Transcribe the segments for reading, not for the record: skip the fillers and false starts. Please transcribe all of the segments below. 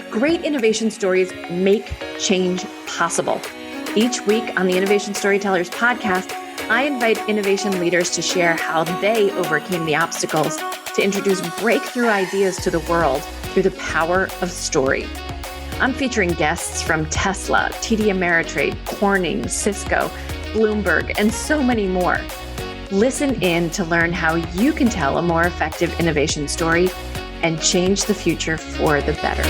Great innovation stories make change possible. Each week on the Innovation Storytellers podcast, I invite innovation leaders to share how they overcame the obstacles to introduce breakthrough ideas to the world through the power of story. I'm featuring guests from Tesla, TD Ameritrade, Corning, Cisco, Bloomberg, and so many more. Listen in to learn how you can tell a more effective innovation story and change the future for the better.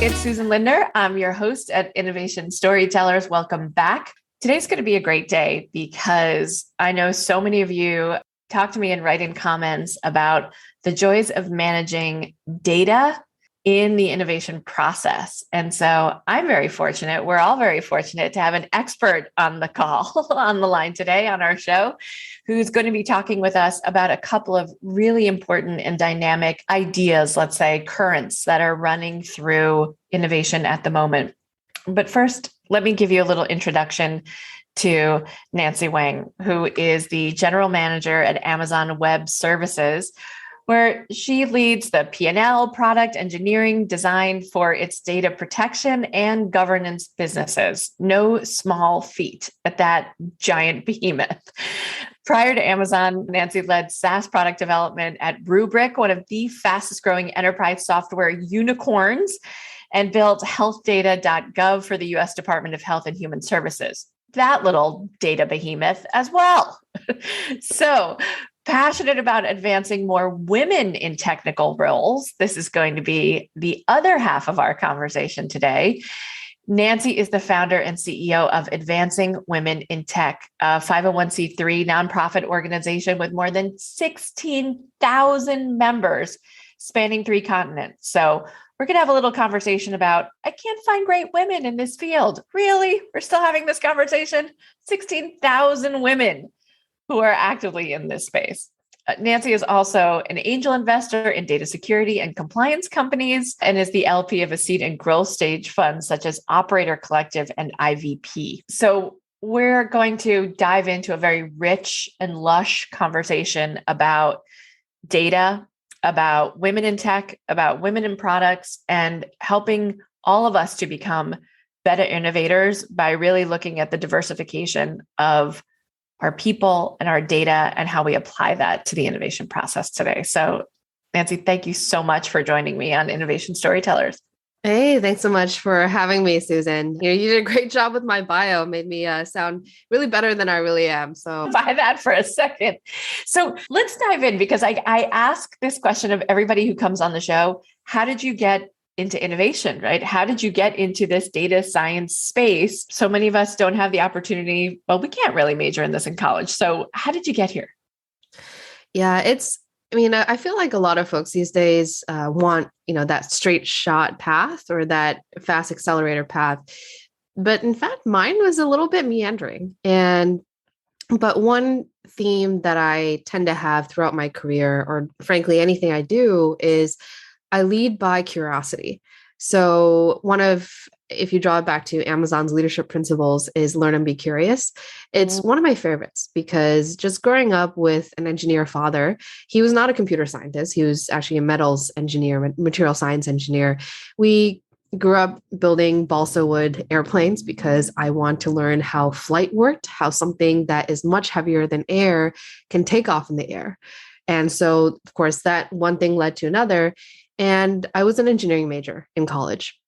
It's Susan Lindner. I'm your host at Innovation Storytellers. Welcome back. Today's going to be a great day because I know so many of you talk to me and write in comments about the joys of managing data in the innovation process. And so I'm very fortunate. We're all very fortunate to have an expert on the call, on the line today on our show, who's going to be talking with us about a couple of really important and dynamic ideas, let's say currents that are running through innovation at the moment. But first, let me give you a little introduction to Nancy Wang, who is the general manager at Amazon Web Services, where she leads the P&L, product engineering, design for its data protection and governance businesses. No small feat at that giant behemoth. Prior to Amazon, Nancy led SaaS product development at Rubrik, one of the fastest growing enterprise software unicorns, and built healthdata.gov for the US Department of Health and Human Services. That little data behemoth as well. So, passionate about advancing more women in technical roles. This is going to be the other half of our conversation today. Nancy is the founder and CEO of Advancing Women in Tech, a 501c3 nonprofit organization with more than 16,000 members spanning 3 continents. So we're going to have a little conversation about, I can't find great women in this field. Really? We're still having this conversation? 16,000 women who are actively in this space. Nancy is also an angel investor in data security and compliance companies and is the LP of a seed and growth stage funds such as Operator Collective and IVP. So we're going to dive into a very rich and lush conversation about data, about women in tech, about women in products, and helping all of us to become better innovators by really looking at the diversification of our people and our data and how we apply that to the innovation process today. So, Nancy, thank you so much for joining me on Innovation Storytellers. Hey, thanks so much for having me, Susan. You did a great job with my bio, made me sound really better than I really am. So buy that for a second. So let's dive in because I ask this question of everybody who comes on the show. How did you get into innovation, right? How did you get into this data science space? So many of us don't have the opportunity. Well, we can't really major in this in college. So how did you get here? Yeah, I feel like a lot of folks these days want, that straight shot path or that fast accelerator path. But in fact, mine was a little bit meandering. But one theme that I tend to have throughout my career, or frankly, anything I do, is I lead by curiosity. So if you draw it back to Amazon's leadership principles, is learn and be curious. It's one of my favorites because just growing up with an engineer father, he was not a computer scientist. He was actually a metals engineer, material science engineer. We grew up building balsa wood airplanes because I want to learn how flight worked, how something that is much heavier than air can take off in the air. And so, of course, that one thing led to another. And I was an engineering major in college.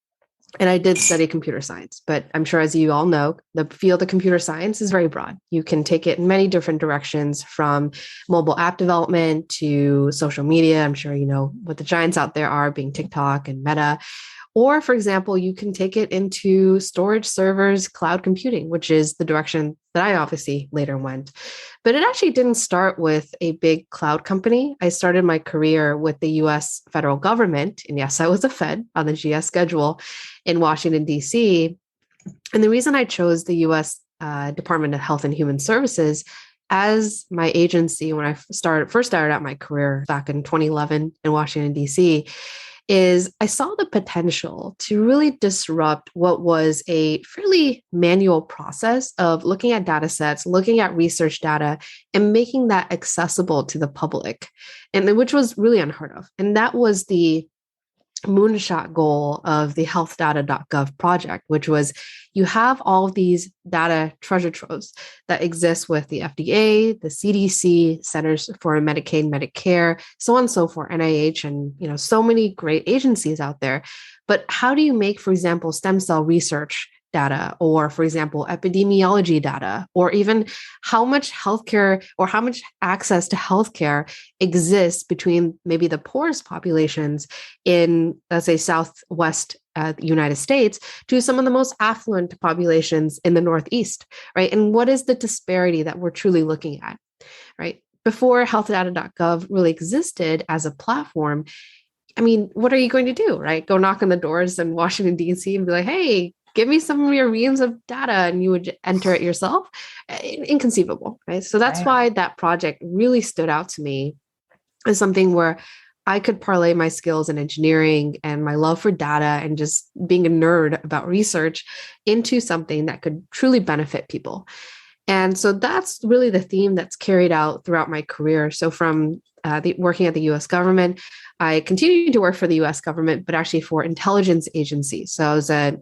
And I did study computer science, but I'm sure, as you all know, the field of computer science is very broad. You can take it in many different directions, from mobile app development to social media. I'm sure you know what the giants out there are, being TikTok and Meta. Or, for example, you can take it into storage servers, cloud computing, which is the direction that I obviously later went. But it actually didn't start with a big cloud company. I started my career with the US federal government. And yes, I was a Fed on the GS schedule in Washington, D.C. And the reason I chose the US Department of Health and Human Services as my agency when I first started out my career back in 2011 in Washington, D.C., is I saw the potential to really disrupt what was a fairly manual process of looking at data sets, looking at research data, and making that accessible to the public, and which was really unheard of. And that was the moonshot goal of the healthdata.gov project, which was you have all of these data treasure troves that exist with the FDA, the CDC, Centers for Medicaid, Medicare, so on and so forth, NIH, and so many great agencies out there. But how do you make, for example, stem cell research data, or for example, epidemiology data, or even how much healthcare or how much access to healthcare exists between maybe the poorest populations in, let's say, Southwest United States to some of the most affluent populations in the Northeast, right? And what is the disparity that we're truly looking at, right? Before healthdata.gov really existed as a platform, I mean, what are you going to do, right? Go knock on the doors in Washington, D.C. and be like, hey, give me some of your reams of data, and you would enter it yourself. Inconceivable, right? So that's why that project really stood out to me as something where I could parlay my skills in engineering and my love for data and just being a nerd about research into something that could truly benefit people. And so that's really the theme that's carried out throughout my career. So from working at the U.S. government, I continued to work for the U.S. government, but actually for intelligence agencies. So I was a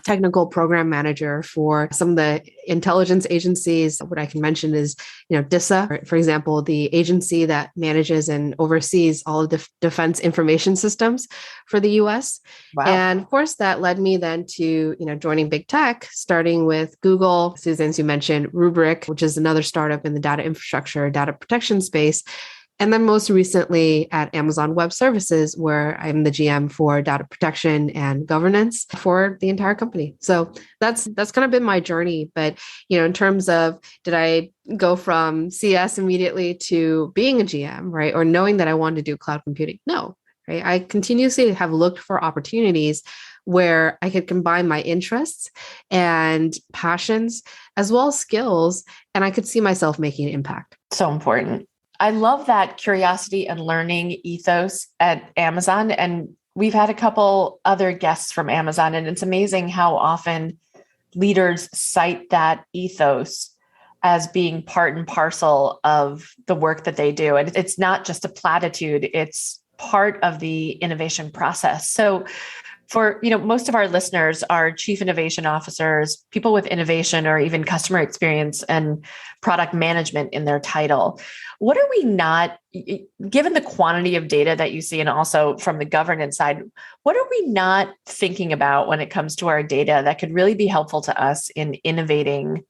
technical program manager for some of the intelligence agencies. What I can mention is, DISA, for example, the agency that manages and oversees all of the defense information systems for the US. Wow. And of course, that led me then to, joining big tech, starting with Google, Susan, as you mentioned, Rubrik, which is another startup in the data infrastructure, data protection space. And then most recently at Amazon Web Services, where I'm the GM for data protection and governance for the entire company. So that's kind of been my journey. But, in terms of, did I go from CS immediately to being a GM, right? Or knowing that I wanted to do cloud computing? No, right? I continuously have looked for opportunities where I could combine my interests and passions as well as skills, and I could see myself making an impact. So important. I love that curiosity and learning ethos at Amazon. And we've had a couple other guests from Amazon, and it's amazing how often leaders cite that ethos as being part and parcel of the work that they do. And it's not just a platitude, it's part of the innovation process. So for, most of our listeners are chief innovation officers, people with innovation or even customer experience and product management in their title. What are we not, given the quantity of data that you see, and also from the governance side, what are we not thinking about when it comes to our data that could really be helpful to us in innovating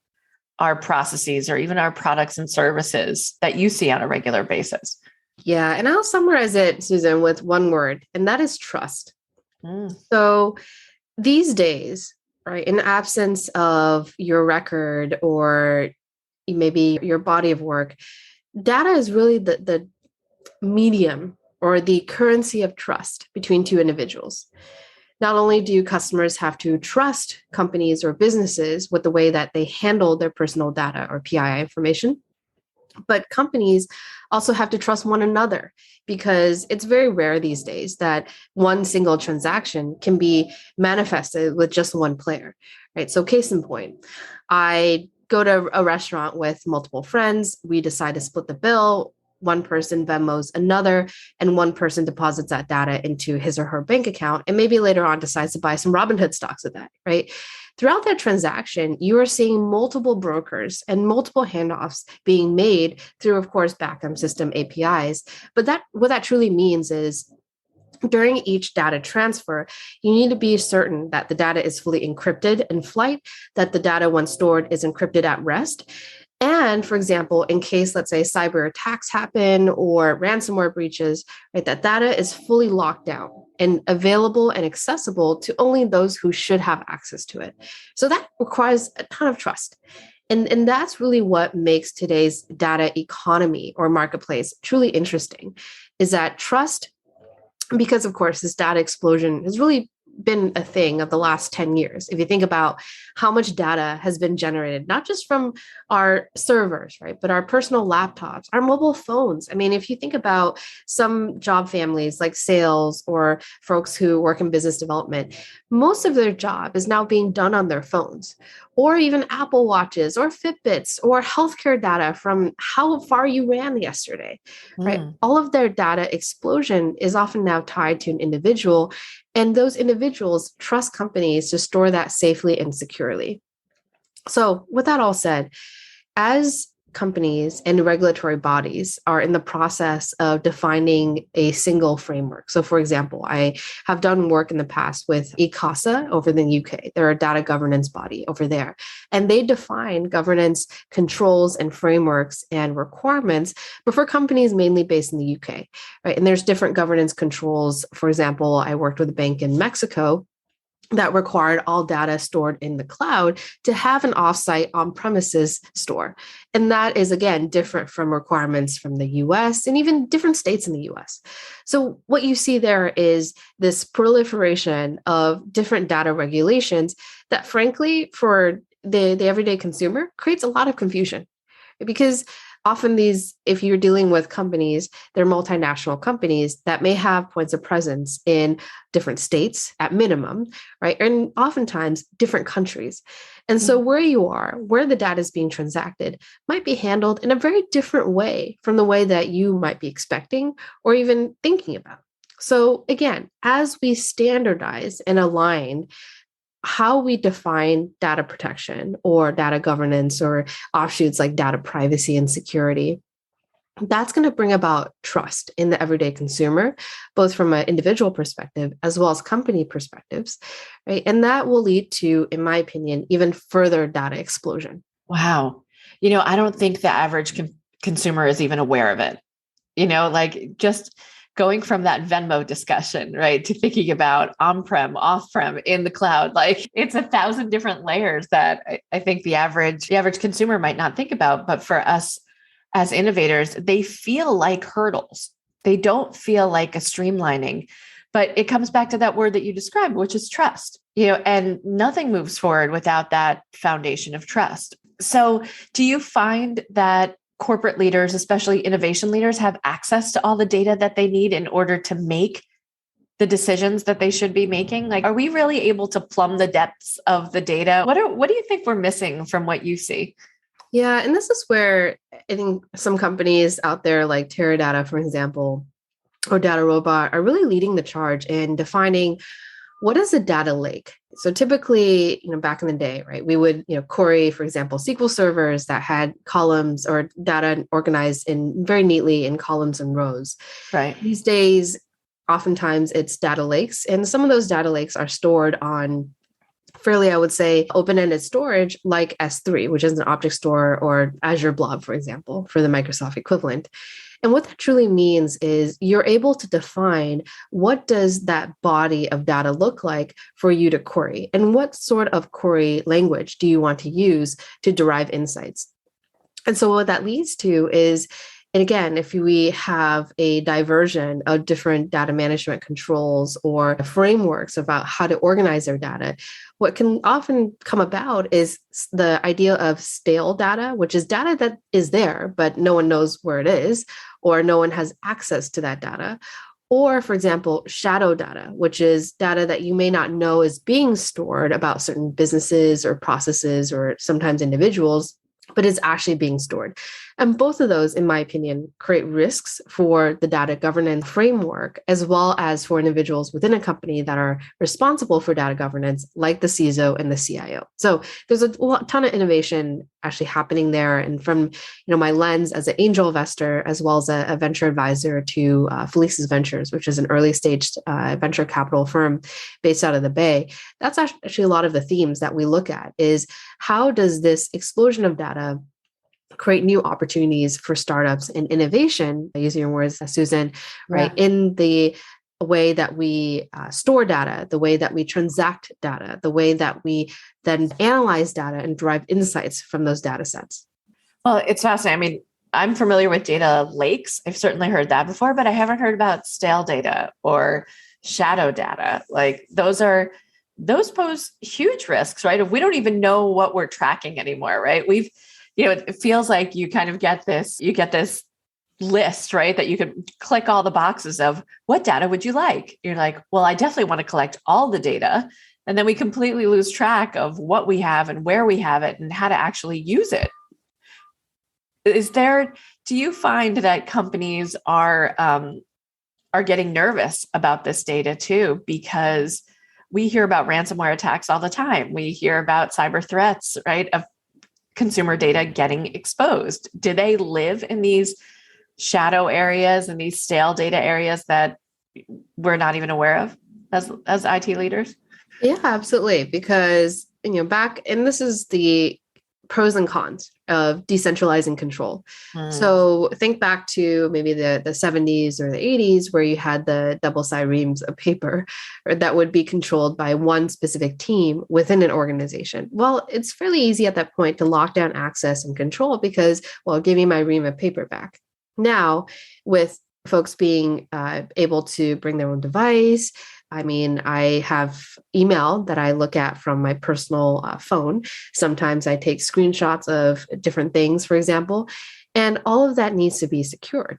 our processes or even our products and services that you see on a regular basis? Yeah. And I'll summarize it, Susan, with one word, and that is trust. So these days, right, in absence of your record or maybe your body of work, data is really the medium or the currency of trust between two individuals. Not only do customers have to trust companies or businesses with the way that they handle their personal data or PII information, but companies also have to trust one another, because it's very rare these days that one single transaction can be manifested with just one player, right? So case in point, I go to a restaurant with multiple friends. We decide to split the bill. One person Venmos another, and one person deposits that data into his or her bank account, and maybe later on decides to buy some Robinhood stocks with that, right? Throughout that transaction, you are seeing multiple brokers and multiple handoffs being made through, of course, backend system APIs. But what that truly means is, during each data transfer, you need to be certain that the data is fully encrypted in flight, that the data, when stored, is encrypted at rest. And for example, in case, let's say, cyber attacks happen or ransomware breaches, right, that data is fully locked down and available and accessible to only those who should have access to it. So that requires a ton of trust. And that's really what makes today's data economy or marketplace truly interesting, is that trust, because of course, this data explosion has really been a thing of the last 10 years. If you think about how much data has been generated, not just from our servers, right, but our personal laptops, our mobile phones. I mean, if you think about some job families like sales or folks who work in business development, most of their job is now being done on their phones, or even Apple Watches or Fitbits or healthcare data from how far you ran yesterday, right? All of their data explosion is often now tied to an individual, and those individuals trust companies to store that safely and securely. So, with that all said, as companies and regulatory bodies are in the process of defining a single framework. So, for example, I have done work in the past with ICASA over in the UK. They're a data governance body over there, and they define governance controls and frameworks and requirements, but for companies mainly based in the UK, right? And there's different governance controls. For example, I worked with a bank in Mexico that required all data stored in the cloud to have an offsite on-premises store. And that is, again, different from requirements from the US and even different states in the US. So what you see there is this proliferation of different data regulations that, frankly, for the everyday consumer, creates a lot of confusion. Because often if you're dealing with companies, they're multinational companies that may have points of presence in different states at minimum, right? And oftentimes different countries. And so where you are, where the data is being transacted might be handled in a very different way from the way that you might be expecting or even thinking about. So again, as we standardize and align how we define data protection or data governance or offshoots like data privacy and security, that's going to bring about trust in the everyday consumer, both from an individual perspective as well as company perspectives, right? And that will lead to, in my opinion, even further data explosion. Wow. I don't think the average consumer is even aware of it. Like just going from that Venmo discussion, right, to thinking about on-prem, off-prem, in the cloud, like it's 1,000 different layers that I think the average consumer might not think about. But for us as innovators, they feel like hurdles. They don't feel like a streamlining. But it comes back to that word that you described, which is trust. And nothing moves forward without that foundation of trust. So do you find that corporate leaders, especially innovation leaders, have access to all the data that they need in order to make the decisions that they should be making? Like, are we really able to plumb the depths of the data? What do you think we're missing from what you see? Yeah, and this is where I think some companies out there like Teradata, for example, or Data Robot are really leading the charge in defining what is a data lake. So typically, back in the day, right, we would, query, for example, SQL servers that had columns or data organized in very neatly in columns and rows. Right. These days, oftentimes it's data lakes, and some of those data lakes are stored on fairly, I would say, open-ended storage like S3, which is an object store, or Azure Blob, for example, for the Microsoft equivalent. And what that truly means is you're able to define what does that body of data look like for you to query, and what sort of query language do you want to use to derive insights. And so what that leads to is, and again, if we have a diversion of different data management controls or frameworks about how to organize their data, what can often come about is the idea of stale data, which is data that is there, but no one knows where it is, or no one has access to that data. Or, for example, shadow data, which is data that you may not know is being stored about certain businesses or processes or sometimes individuals, but is actually being stored. And both of those, in my opinion, create risks for the data governance framework, as well as for individuals within a company that are responsible for data governance, like the CISO and the CIO. So there's a ton of innovation actually happening there. And from my lens as an angel investor, as well as a venture advisor to Felices Ventures, which is an early stage venture capital firm based out of the Bay, that's actually a lot of the themes that we look at is how does this explosion of data create new opportunities for startups and innovation, using your words, Susan, right? Yeah. In the way that we store data, the way that we transact data, the way that we then analyze data and derive insights from those data sets. Well, it's fascinating. I mean, I'm familiar with data lakes. I've certainly heard that before, but I haven't heard about stale data or shadow data. Like those pose huge risks, right? If we don't even know what we're tracking anymore, right? It feels like you kind of get this list, right? That you could click all the boxes of what data would you like? You're like, well, I definitely want to collect all the data. And then we completely lose track of what we have and where we have it and how to actually use it. Do you find that companies are getting nervous about this data too? Because we hear about ransomware attacks all the time. We hear about cyber threats, right? Of consumer data getting exposed. Do they live in these shadow areas and these stale data areas that we're not even aware of as IT leaders? Yeah, absolutely. Because, and this is the pros and cons of decentralizing control. So think back to maybe the 70s or the 80s, where you had the double-sided reams of paper that would be controlled by one specific team within an organization. Well, it's fairly easy at that point to lock down access and control because, well, give me my ream of paper back. Now, with folks being able to bring their own device, I have email that I look at from my personal phone. Sometimes I take screenshots of different things, for example, and all of that needs to be secured.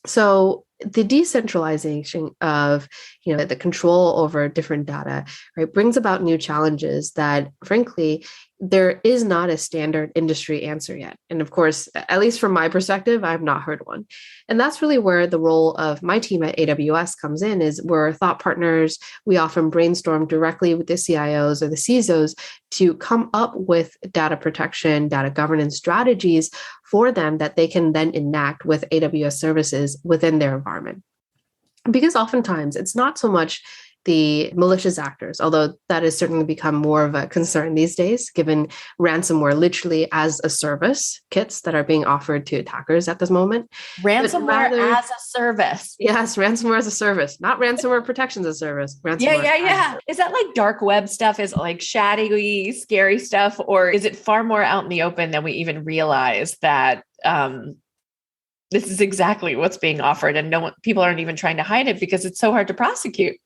So the decentralization of, the control over different data, right, brings about new challenges that, frankly, there is not a standard industry answer yet. And of course, at least from my perspective, I've not heard one. And that's really where the role of my team at AWS comes in, is we're thought partners. We often brainstorm directly with the CIOs or the CISOs to come up with data protection, data governance strategies for them that they can then enact with AWS services within their environment. Because oftentimes it's not so much the malicious actors, although that has certainly become more of a concern these days, given ransomware literally as a service kits that are being offered to attackers at this moment. Ransomware as a service. Yes, ransomware as a service, not ransomware protection as a service. Yeah. Is that like dark web stuff? Is it like shady, scary stuff? Or is it far more out in the open than we even realize that this is exactly what's being offered and people aren't even trying to hide it because it's so hard to prosecute?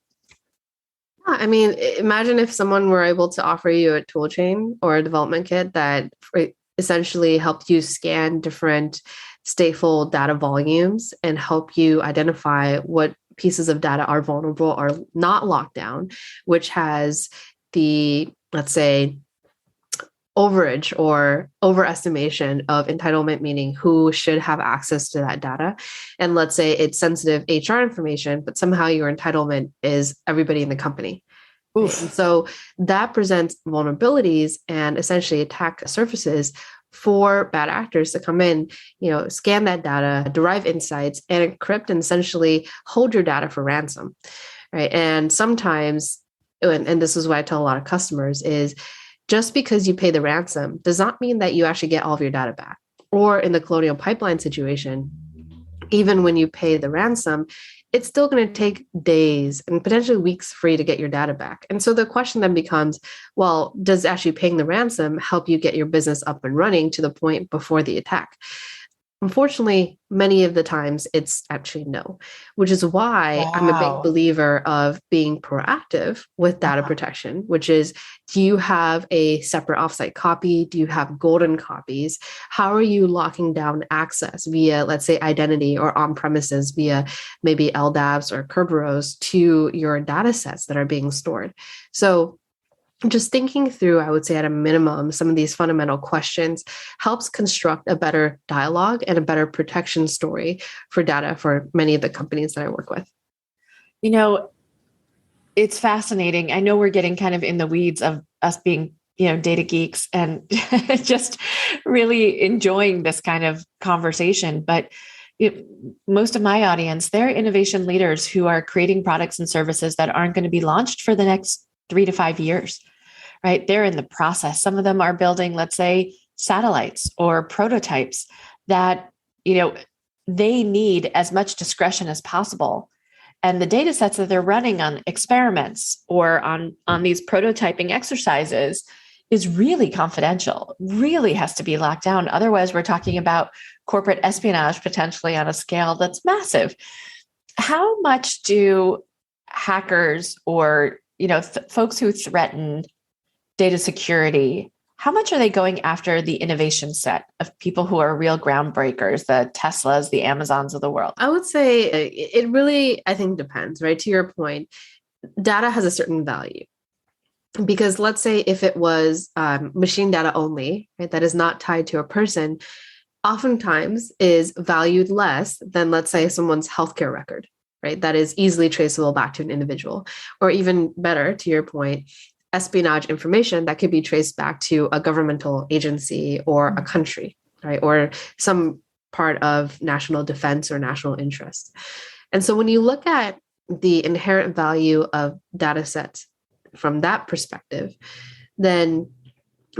Imagine if someone were able to offer you a tool chain or a development kit that essentially helped you scan different stateful data volumes and help you identify what pieces of data are vulnerable or not locked down, which has the, let's say, overage or overestimation of entitlement, meaning who should have access to that data. And let's say it's sensitive HR information, but somehow your entitlement is everybody in the company. And so that presents vulnerabilities and essentially attack surfaces for bad actors to come in, scan that data, derive insights, and encrypt and essentially hold your data for ransom, right? And sometimes, and this is what I tell a lot of customers, is just because you pay the ransom does not mean that you actually get all of your data back. Or in the Colonial Pipeline situation, even when you pay the ransom, it's still going to take days and potentially weeks for you to get your data back. And so the question then becomes, well, does actually paying the ransom help you get your business up and running to the point before the attack? Unfortunately, many of the times it's actually no, which is why I'm a big believer of being proactive with data protection, which is, do you have a separate offsite copy? Do you have golden copies? How are you locking down access via, let's say, identity or on-premises via maybe LDAPs or Kerberos to your data sets that are being stored? So just thinking through, I would say at a minimum, some of these fundamental questions helps construct a better dialogue and a better protection story for data for many of the companies that I work with. It's fascinating. I know we're getting kind of in the weeds of us being, data geeks and just really enjoying this kind of conversation. But most of my audience, they're innovation leaders who are creating products and services that aren't going to be launched for the next 3 to 5 years. Right? They're in the process. Some of them are building, let's say, satellites or prototypes that, they need as much discretion as possible. And the data sets that they're running on experiments or on these prototyping exercises is really confidential, really has to be locked down. Otherwise, we're talking about corporate espionage potentially on a scale that's massive. How much do hackers or, folks who threaten data security, how much are they going after the innovation set of people who are real groundbreakers, the Teslas, the Amazons of the world? I would say it really, I think, depends, right? To your point, data has a certain value. Because let's say if it was machine data only, right, that is not tied to a person, oftentimes is valued less than, let's say, someone's healthcare record, right? That is easily traceable back to an individual. Or even better, to your point, espionage information that could be traced back to a governmental agency or a country, right? Or some part of national defense or national interest. And so when you look at the inherent value of data sets from that perspective, then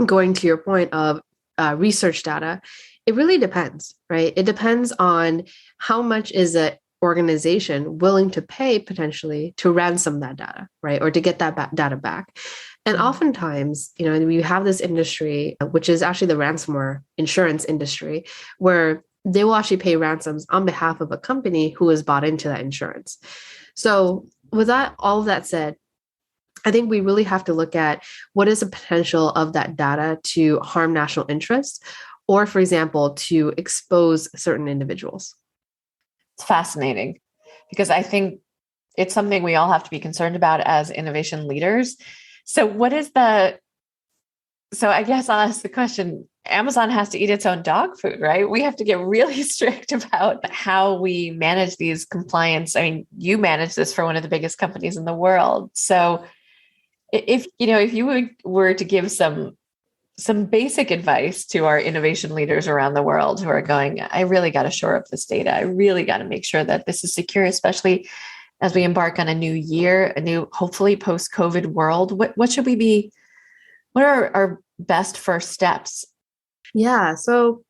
going to your point of research data, it really depends, right? It depends on how much is an organization willing to pay potentially to ransom that data, right? Or to get that data back. And oftentimes, we have this industry, which is actually the ransomware insurance industry, where they will actually pay ransoms on behalf of a company who has bought into that insurance. So with all of that said, I think we really have to look at what is the potential of that data to harm national interests, or, for example, to expose certain individuals. It's fascinating because I think it's something we all have to be concerned about as innovation leaders. So I guess I'll ask the question, Amazon has to eat its own dog food, right? We have to get really strict about how we manage these compliance. I mean, you manage this for one of the biggest companies in the world. So if you were to give some basic advice to our innovation leaders around the world who are going, I really got to shore up this data. I really got to make sure that this is secure, especially as we embark on a new year, a new, hopefully post-COVID world. What are our best first steps? Yeah. So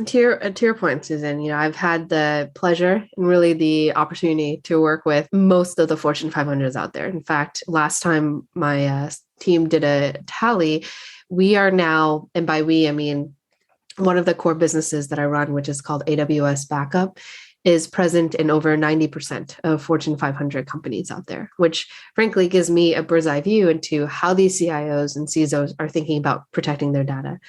to your point, Susan, I've had the pleasure and really the opportunity to work with most of the Fortune 500s out there. In fact, last time my team did a tally, we are now, and by we, I mean, one of the core businesses that I run, which is called AWS Backup, is present in over 90% of Fortune 500 companies out there, which frankly gives me a bird's eye view into how these CIOs and CISOs are thinking about protecting their data.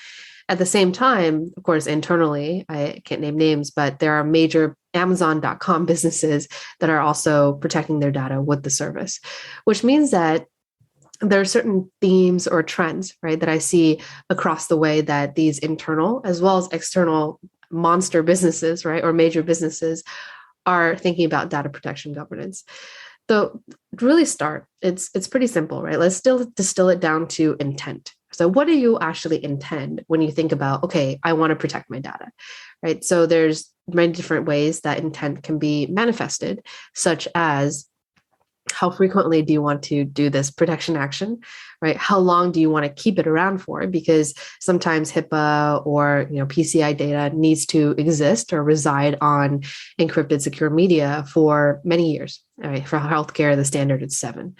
At the same time, of course, internally, I can't name names, but there are major Amazon.com businesses that are also protecting their data with the service, which means that there are certain themes or trends, right, that I see across the way that these internal as well as external monster businesses, right, or major businesses are thinking about data protection governance. So to really start, it's pretty simple, right? Let's still distill it down to intent. So what do you actually intend when you think about, okay, I want to protect my data, right? So there's many different ways that intent can be manifested, such as how frequently do you want to do this protection action, right? How long do you want to keep it around for? Because sometimes HIPAA or PCI data needs to exist or reside on encrypted secure media for many years. Right? For healthcare, the standard is 7.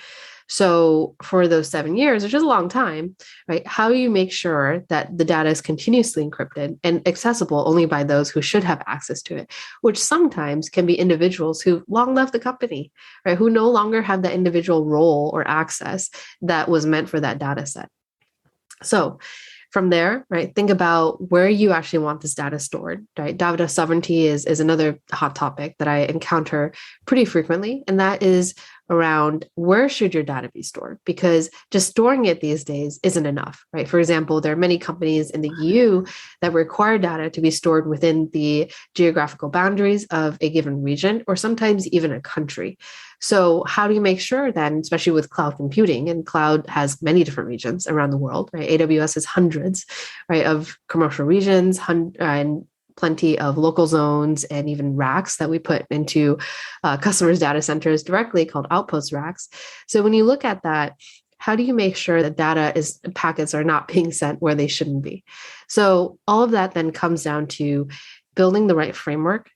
So for those 7 years, which is a long time, right? How do you make sure that the data is continuously encrypted and accessible only by those who should have access to it, which sometimes can be individuals who've long left the company, right? Who no longer have that individual role or access that was meant for that data set. So from there, right, think about where you actually want this data stored, right? Data sovereignty is another hot topic that I encounter pretty frequently, and that is around where should your data be stored? Because just storing it these days isn't enough, right? For example, there are many companies in the EU that require data to be stored within the geographical boundaries of a given region, or sometimes even a country. So how do you make sure then, especially with cloud computing, and cloud has many different regions around the world, right? AWS has hundreds, right, of commercial regions, and plenty of local zones and even racks that we put into customers' data centers directly, called outpost racks. So when you look at that, how do you make sure that packets are not being sent where they shouldn't be? So all of that then comes down to building the right framework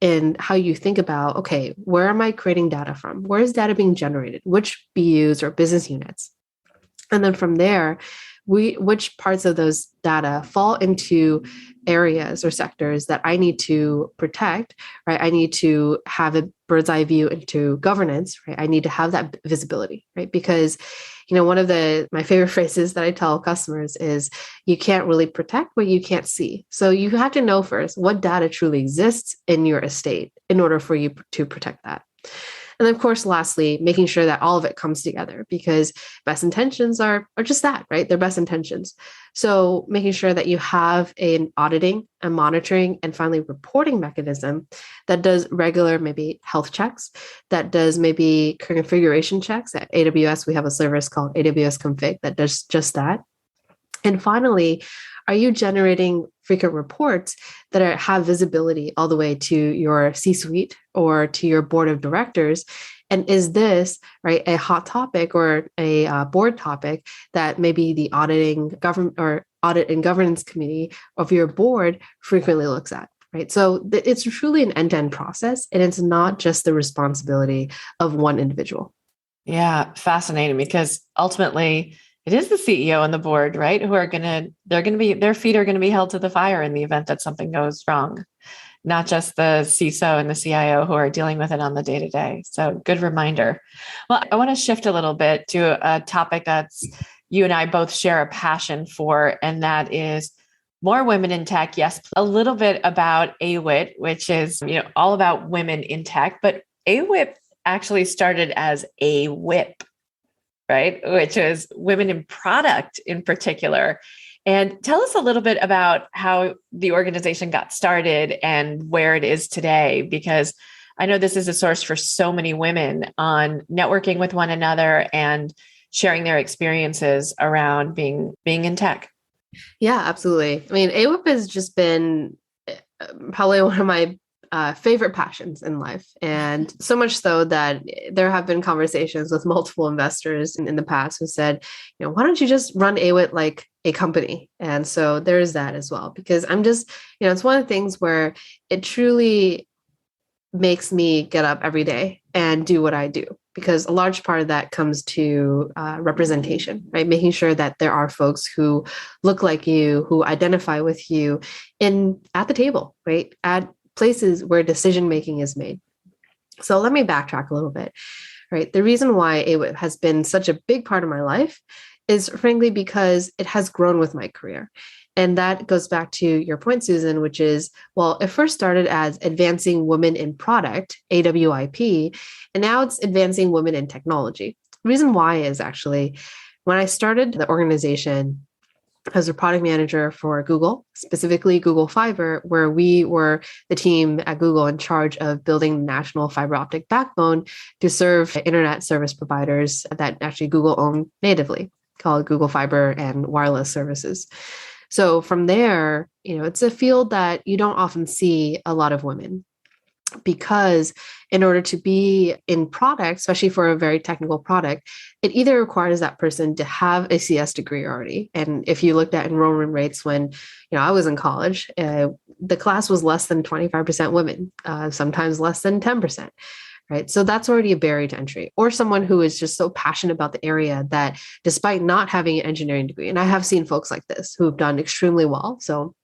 and how you think about, okay, where am I creating data from? Where is data being generated? Which BUs or business units? And then from there, which parts of those data fall into areas or sectors that I need to protect, right? I need to have a bird's eye view into governance, right? I need to have that visibility, right? Because, one of my favorite phrases that I tell customers is you can't really protect what you can't see. So you have to know first what data truly exists in your estate in order for you to protect that. And then, of course, lastly, making sure that all of it comes together, because best intentions are just that, right? They're best intentions. So making sure that you have an auditing, a monitoring, and finally reporting mechanism that does regular maybe health checks, that does maybe configuration checks. At AWS, we have a service called AWS Config that does just that. And finally, are you generating frequent reports that have visibility all the way to your C-suite or to your board of directors? And is this, right, a hot topic or a board topic that maybe the audit and governance committee of your board frequently looks at? Right. So it's truly an end-to-end process, and it's not just the responsibility of one individual. Yeah, fascinating, because ultimately it is the CEO and the board, right? Their feet are going to be held to the fire in the event that something goes wrong, not just the CISO and the CIO who are dealing with it on the day-to-day. So good reminder. Well, I want to shift a little bit to a topic that's you and I both share a passion for, and that is more women in tech. Yes, a little bit about AWIT, which is all about women in tech, but Awip actually started as AWIP, right? Which is women in product in particular. And tell us a little bit about how the organization got started and where it is today, because I know this is a source for so many women on networking with one another and sharing their experiences around being in tech. Yeah, absolutely. I mean, AWIP has just been probably one of my favorite passions in life. And so much so that there have been conversations with multiple investors in the past who said, why don't you just run AWIT like a company? And so there's that as well, because I'm just, it's one of the things where it truly makes me get up every day and do what I do, because a large part of that comes to representation, right? Making sure that there are folks who look like you, who identify with you at the table, right? At places where decision-making is made. So let me backtrack a little bit, right? The reason why AWIP has been such a big part of my life is frankly because it has grown with my career. And that goes back to your point, Susan, which is, well, it first started as Advancing Women in Product, AWIP, and now it's Advancing Women in Technology. The reason why is actually when I started the organization as a product manager for Google, specifically Google Fiber, where we were the team at Google in charge of building the national fiber optic backbone to serve internet service providers that actually Google owned natively, called Google Fiber and Wireless Services. So from there, it's a field that you don't often see a lot of women, because in order to be in product, especially for a very technical product, it either requires that person to have a CS degree already. And if you looked at enrollment rates when I was in college, the class was less than 25% women, sometimes less than 10%. Right. So that's already a barrier to entry, or someone who is just so passionate about the area that despite not having an engineering degree, and I have seen folks like this who've done extremely well. So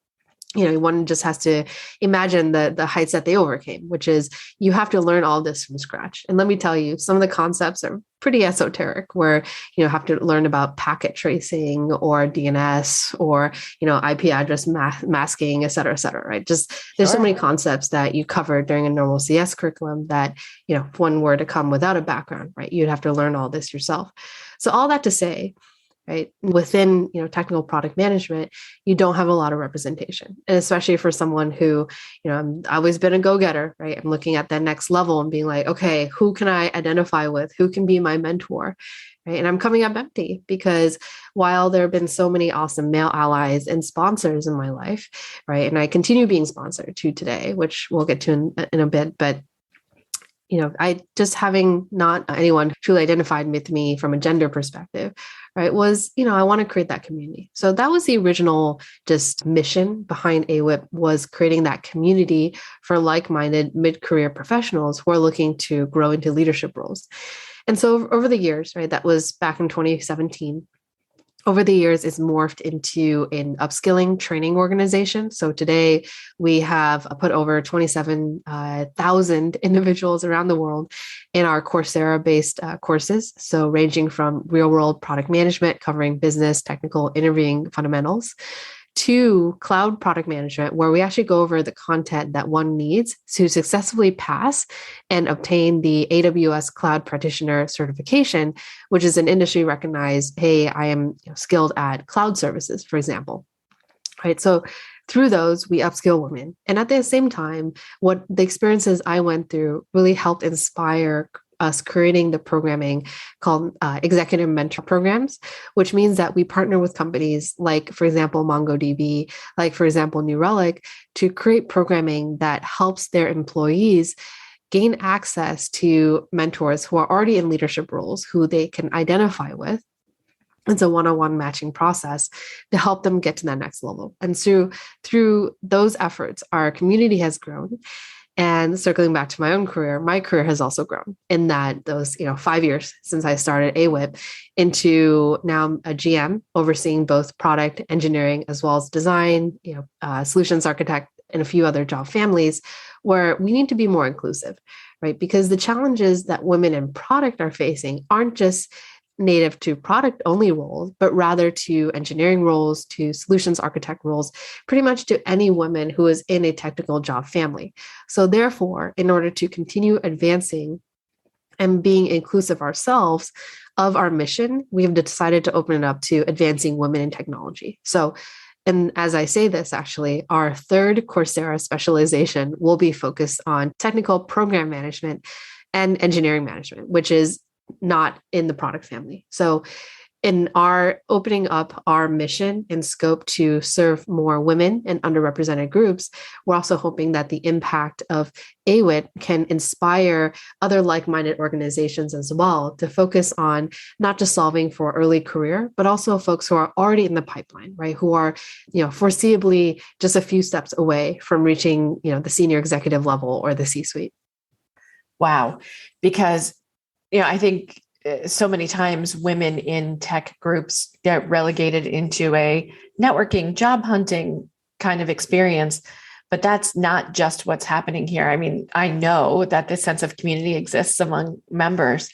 one just has to imagine the heights that they overcame, which is you have to learn all this from scratch. And let me tell you, some of the concepts are pretty esoteric, where you have to learn about packet tracing or DNS or IP address masking, et cetera, right? Just there's so many concepts that you cover during a normal CS curriculum that if one were to come without a background, right, you'd have to learn all this yourself. So all that to say, right, within technical product management, you don't have a lot of representation, and especially for someone who I've always been a go-getter, right? I'm looking at that next level and being like, okay, who can I identify with? Who can be my mentor? Right? And I'm coming up empty, because while there have been so many awesome male allies and sponsors in my life, right, and I continue being sponsored to today, which we'll get to in a bit, but I just having not anyone truly identified with me from a gender perspective, right, was, I want to create that community. So that was the original just mission behind AWIP, was creating that community for like-minded mid-career professionals who are looking to grow into leadership roles. And so over the years, right, that was back in 2017, over the years, it's morphed into an upskilling training organization. So today we have put over 27,000 individuals around the world in our Coursera-based courses. So ranging from real-world product management, covering business, technical, interviewing fundamentals, to cloud product management, where we actually go over the content that one needs to successfully pass and obtain the AWS Cloud Practitioner certification, which is an industry recognized, hey, I am skilled at cloud services, for example. Right. So through those, we upskill women. And at the same time, what the experiences I went through really helped inspire us creating the programming called executive mentor programs, which means that we partner with companies like, for example, MongoDB, like, for example, New Relic, to create programming that helps their employees gain access to mentors who are already in leadership roles, who they can identify with. It's a one-on-one matching process to help them get to that next level. And through those efforts, our community has grown. And circling back to my own career, my career has also grown in that those 5 years since I started Awip into now a GM overseeing both product engineering as well as design, solutions architect, and a few other job families where we need to be more inclusive, right? Because the challenges that women in product are facing aren't just native to product only roles, but rather to engineering roles, to solutions architect roles, pretty much to any woman who is in a technical job family. So therefore, in order to continue advancing and being inclusive ourselves of our mission, we have decided to open it up to advancing women in technology. So, and as I say this, actually, our third Coursera specialization will be focused on technical program management and engineering management, which is not in the product family. So in our opening up our mission and scope to serve more women and underrepresented groups, we're also hoping that the impact of AWIT can inspire other like-minded organizations as well to focus on not just solving for early career, but also folks who are already in the pipeline, right? Who are, foreseeably just a few steps away from reaching, the senior executive level or the C-suite. Wow. Because I think so many times women in tech groups get relegated into a networking, job hunting kind of experience, but that's not just what's happening here. I mean, I know that this sense of community exists among members,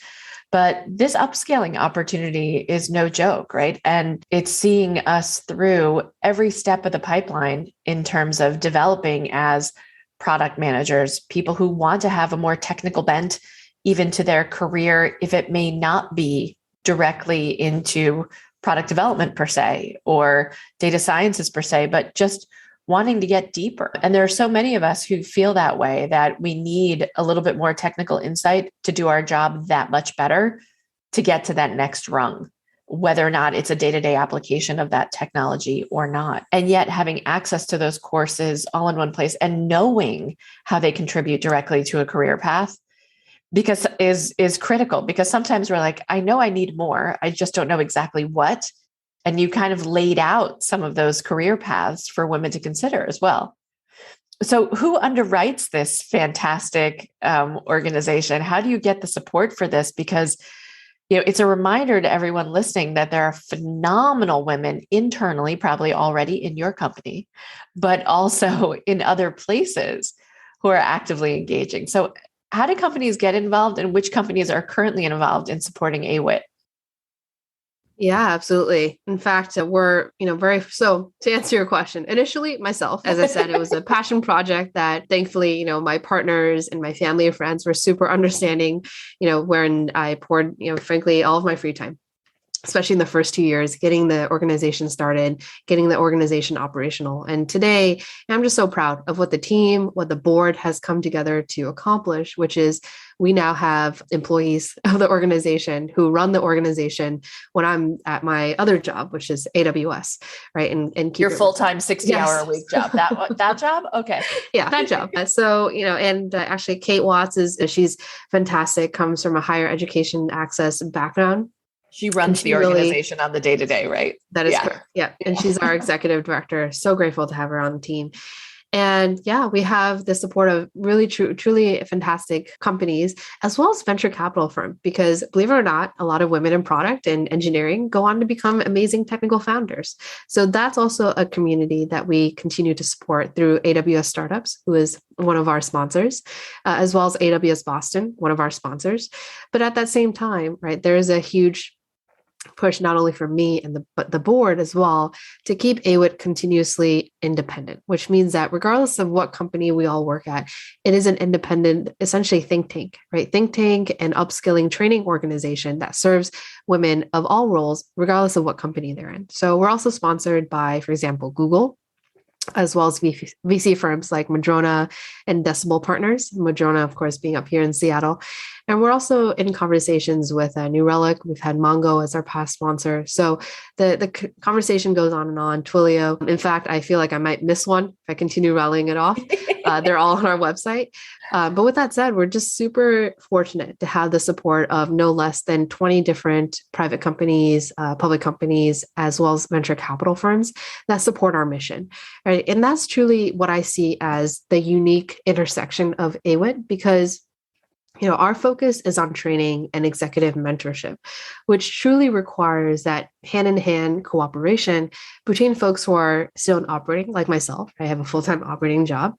but this upscaling opportunity is no joke, right? And it's seeing us through every step of the pipeline in terms of developing as product managers, people who want to have a more technical bent even to their career, if it may not be directly into product development per se, or data sciences per se, but just wanting to get deeper. And there are so many of us who feel that way, that we need a little bit more technical insight to do our job that much better to get to that next rung, whether or not it's a day-to-day application of that technology or not. And yet having access to those courses all in one place and knowing how they contribute directly to a career path because is critical, because sometimes we're like, I know I need more. I just don't know exactly what. And you kind of laid out some of those career paths for women to consider as well. So who underwrites this fantastic organization? How do you get the support for this? Because it's a reminder to everyone listening that there are phenomenal women internally, probably already in your company, but also in other places who are actively engaging. So how do companies get involved, and which companies are currently involved in supporting AWIT? Yeah, absolutely. In fact, we're, so to answer your question, initially myself, as I said, it was a passion project that thankfully, my partners and my family and friends were super understanding, wherein I poured, frankly, all of my free time, especially in the first 2 years, getting the organization started, getting the organization operational. And today, I'm just so proud of what the team, what the board has come together to accomplish, which is we now have employees of the organization who run the organization when I'm at my other job, which is AWS, right? And keep your full-time 60-hour a week job. That job? Okay. Yeah, that job. So, and actually Kate Watts she's fantastic, comes from a higher education access background. She runs the organization on the day-to-day, right? That is correct. Yeah. And she's our executive director. So grateful to have her on the team. And yeah, we have the support of really truly fantastic companies, as well as venture capital firm, because believe it or not, a lot of women in product and engineering go on to become amazing technical founders. So that's also a community that we continue to support through AWS Startups, who is one of our sponsors, as well as AWS Boston, one of our sponsors. But at that same time, right, there is a huge push not only for me and but the board as well to keep AWIT continuously independent, which means that regardless of what company we all work at, it is an independent, essentially think tank, right? Think tank and upskilling training organization that serves women of all roles, regardless of what company they're in. So we're also sponsored by, for example, Google, as well as VC firms like Madrona and Decibel Partners. Madrona, of course, being up here in Seattle. And we're also in conversations with New Relic. We've had Mongo as our past sponsor. So the conversation goes on and on. Twilio. In fact, I feel like I might miss one if I continue rattling it off. They're all on our website. But with that said, we're just super fortunate to have the support of no less than 20 different private companies, public companies, as well as venture capital firms that support our mission. Right? And that's truly what I see as the unique intersection of AWIT, because our focus is on training and executive mentorship, which truly requires that hand-in-hand cooperation between folks who are still in operating, like myself. I have a full-time operating job,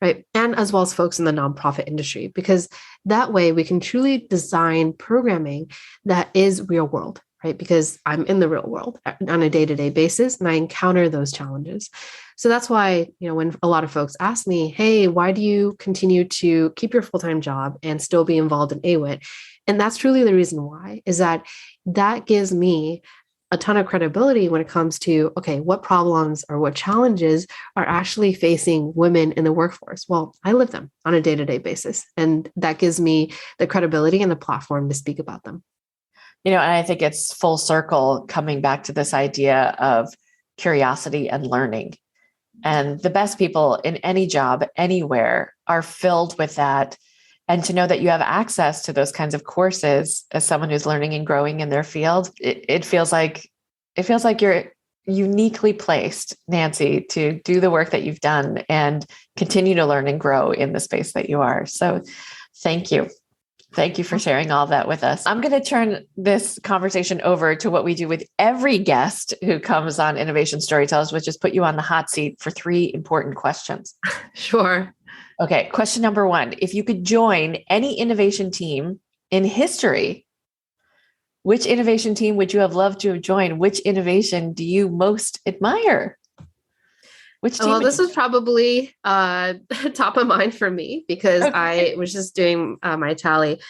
right? And as well as folks in the nonprofit industry, because that way we can truly design programming that is real world, right? Because I'm in the real world on a day-to-day basis, and I encounter those challenges. So that's why, when a lot of folks ask me, hey, why do you continue to keep your full-time job and still be involved in AWIT? And that's truly the reason why, is that gives me a ton of credibility when it comes to, okay, what problems or what challenges are actually facing women in the workforce? Well, I live them on a day-to-day basis. And that gives me the credibility and the platform to speak about them. And I think it's full circle coming back to this idea of curiosity and learning. And the best people in any job, anywhere, are filled with that. And to know that you have access to those kinds of courses as someone who's learning and growing in their field, it feels like you're uniquely placed, Nancy, to do the work that you've done and continue to learn and grow in the space that you are. So thank you. Thank you for sharing all of that with us. I'm going to turn this conversation over to what we do with every guest who comes on Innovation Storytellers, which is put you on the hot seat for 3 important questions. Sure. Okay. Question number 1. If you could join any innovation team in history, which innovation team would you have loved to have joined? Which innovation do you most admire? Which team? Well, this is probably top of mind for me, because I was just doing my tally.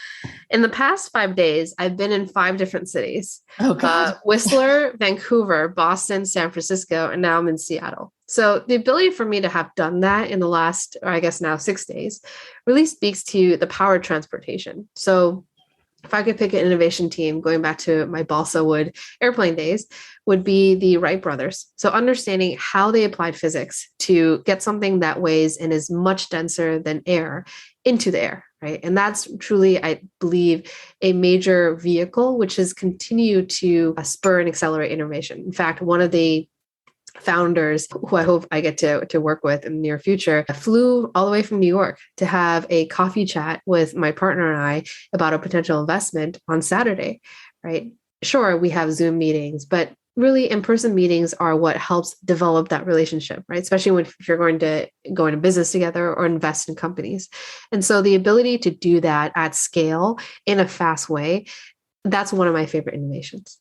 In the past 5 days, I've been in 5 different cities. Oh, God. Whistler, Vancouver, Boston, San Francisco, and now I'm in Seattle. So the ability for me to have done that in the last, or I guess now 6 days, really speaks to the power of transportation. So if I could pick an innovation team, going back to my balsa wood airplane days, would be the Wright brothers. So understanding how they applied physics to get something that weighs and is much denser than air into the air, right? And that's truly, I believe, a major vehicle which has continued to spur and accelerate innovation. In fact, one of the founders who I hope I get to work with in the near future flew all the way from New York to have a coffee chat with my partner and I about a potential investment on Saturday, right? Sure, we have Zoom meetings, but really in-person meetings are what helps develop that relationship, right? Especially if you're going to go into business together or invest in companies. And so the ability to do that at scale in a fast way, that's one of my favorite innovations.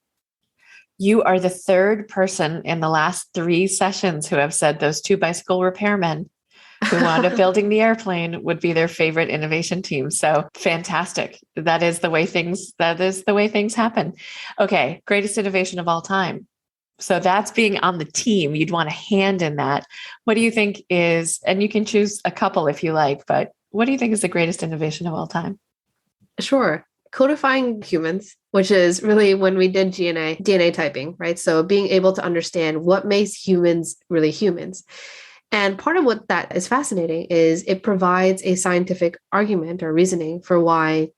You are the 3rd person in the last 3 sessions who have said those 2 bicycle repairmen who wound up building the airplane would be their favorite innovation team. So fantastic. That is the way things happen. Okay. Greatest innovation of all time. So that's being on the team. You'd want a hand in that. What do you think is, and you can choose a couple if you like, but what do you think is the greatest innovation of all time? Sure. Codifying humans, which is really when we did DNA typing, right? So being able to understand what makes humans really humans. And part of what that is fascinating is it provides a scientific argument or reasoning for why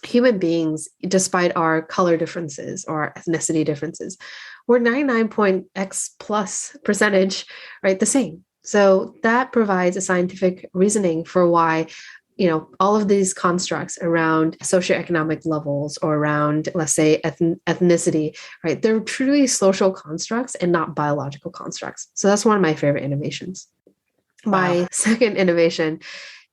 human beings, despite our color differences or ethnicity differences, we're 99.x plus percentage, right? The same. So that provides a scientific reasoning for why, all of these constructs around socioeconomic levels or around, let's say, ethnicity, right? They're truly social constructs and not biological constructs. So that's one of my favorite innovations. Wow. My second innovation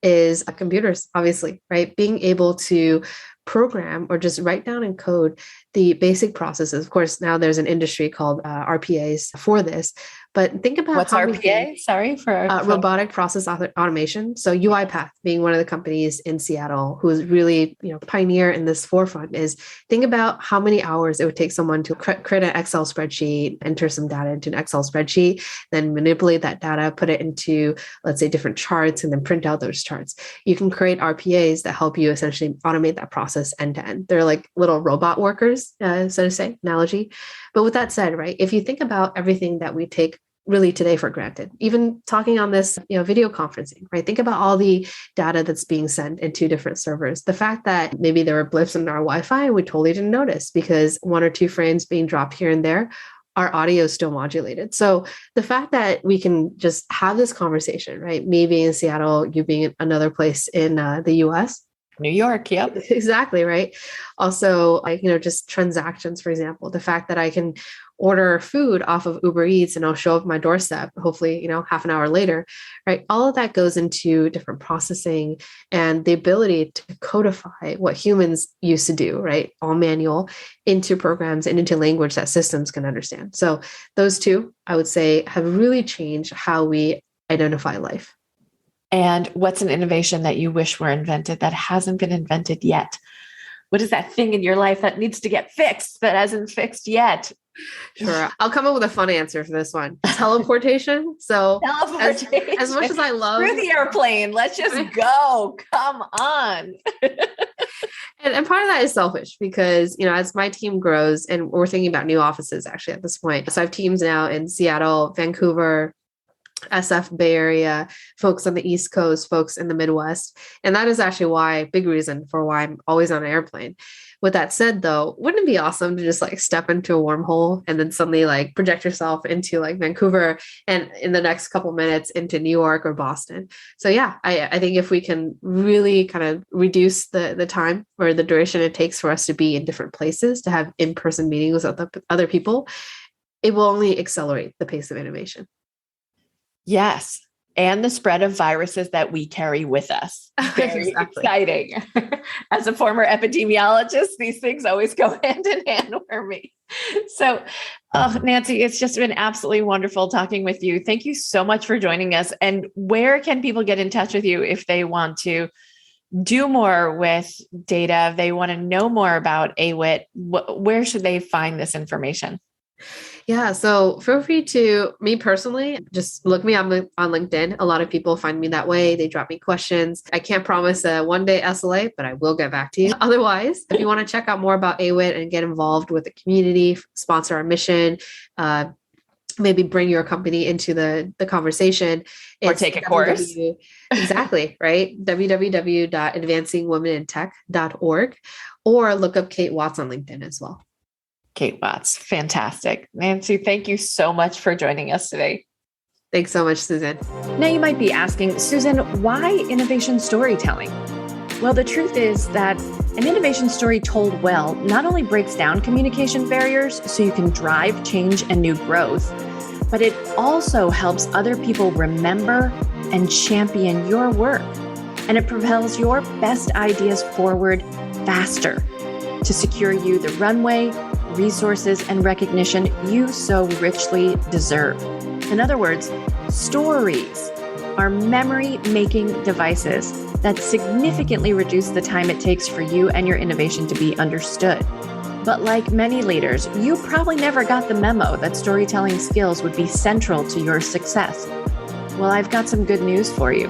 is computers, obviously, right? Being able to program or just write down in code the basic processes. Of course, now there's an industry called RPAs for this, but think about what's RPA? Sorry for robotic process automation. So UiPath being one of the companies in Seattle who is really, pioneer in this forefront is think about how many hours it would take someone to create an Excel spreadsheet, enter some data into an Excel spreadsheet, then manipulate that data, put it into, let's say, different charts, and then print out those charts. You can create RPAs that help you essentially automate that process end to end. They're like little robot workers, so to say, analogy. But with that said, right, if you think about everything that we take really today for granted, even talking on this, video conferencing, right? Think about all the data that's being sent into different servers. The fact that maybe there were blips in our Wi-Fi and we totally didn't notice because one or two frames being dropped here and there, our audio is still modulated. So the fact that we can just have this conversation, right? Me being in Seattle, you being in another place in the US. New York, yep. Exactly, right? Also, just transactions, for example, the fact that I can order food off of Uber Eats and I'll show up at my doorstep, hopefully, half an hour later, right? All of that goes into different processing and the ability to codify what humans used to do, right? All manual into programs and into language that systems can understand. So those two, I would say, have really changed how we identify life. And what's an innovation that you wish were invented that hasn't been invented yet? What is that thing in your life that needs to get fixed that hasn't fixed yet? Sure. I'll come up with a fun answer for this one. Teleportation. So as much as I love through the airplane, let's just go. Come on. And part of that is selfish because, as my team grows and we're thinking about new offices actually at this point. So I have teams now in Seattle, Vancouver, SF Bay Area, folks on the East Coast, folks in the Midwest. And that is actually big reason for why I'm always on an airplane. With that said, though, wouldn't it be awesome to just step into a wormhole and then suddenly project yourself into Vancouver and in the next couple minutes into New York or Boston? So yeah, I think if we can really kind of reduce the time or the duration it takes for us to be in different places, to have in-person meetings with other people, it will only accelerate the pace of innovation. Yes. And the spread of viruses that we carry with us. Very exciting. As a former epidemiologist, these things always go hand in hand for me. So, Nancy, it's just been absolutely wonderful talking with you. Thank you so much for joining us. And where can people get in touch with you if they want to do more with data, if they want to know more about AWIT? Where should they find this information? Yeah. So feel free to, me personally, just look me on LinkedIn. A lot of people find me that way. They drop me questions. I can't promise a one-day SLA, but I will get back to you. Otherwise, if you want to check out more about AWIT and get involved with the community, sponsor our mission, maybe bring your company into the conversation. Or take a course. Exactly, right? www.advancingwomenintech.org, or look up Kate Watts on LinkedIn as well. Kate Watts. Fantastic. Nancy, thank you so much for joining us today. Thanks so much, Susan. Now you might be asking, Susan, why innovation storytelling? Well, the truth is that an innovation story told well not only breaks down communication barriers so you can drive change and new growth, but it also helps other people remember and champion your work. And it propels your best ideas forward faster to secure you the runway, resources, and recognition you so richly deserve. In other words, stories are memory-making devices that significantly reduce the time it takes for you and your innovation to be understood. But like many leaders, you probably never got the memo that storytelling skills would be central to your success. Well, I've got some good news for you.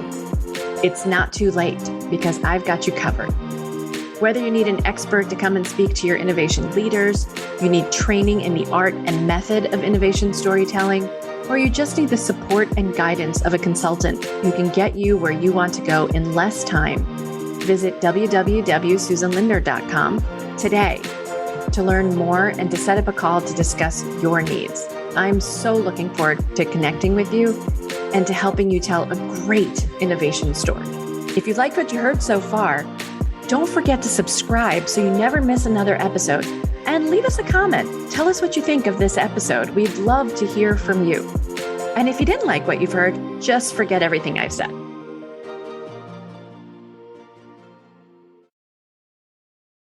It's not too late because I've got you covered. Whether you need an expert to come and speak to your innovation leaders, you need training in the art and method of innovation storytelling, or you just need the support and guidance of a consultant who can get you where you want to go in less time, visit www.susanlinder.com today to learn more and to set up a call to discuss your needs. I'm so looking forward to connecting with you and to helping you tell a great innovation story. If you like what you heard so far, don't forget to subscribe so you never miss another episode. And leave us a comment. Tell us what you think of this episode. We'd love to hear from you. And if you didn't like what you've heard, just forget everything I've said.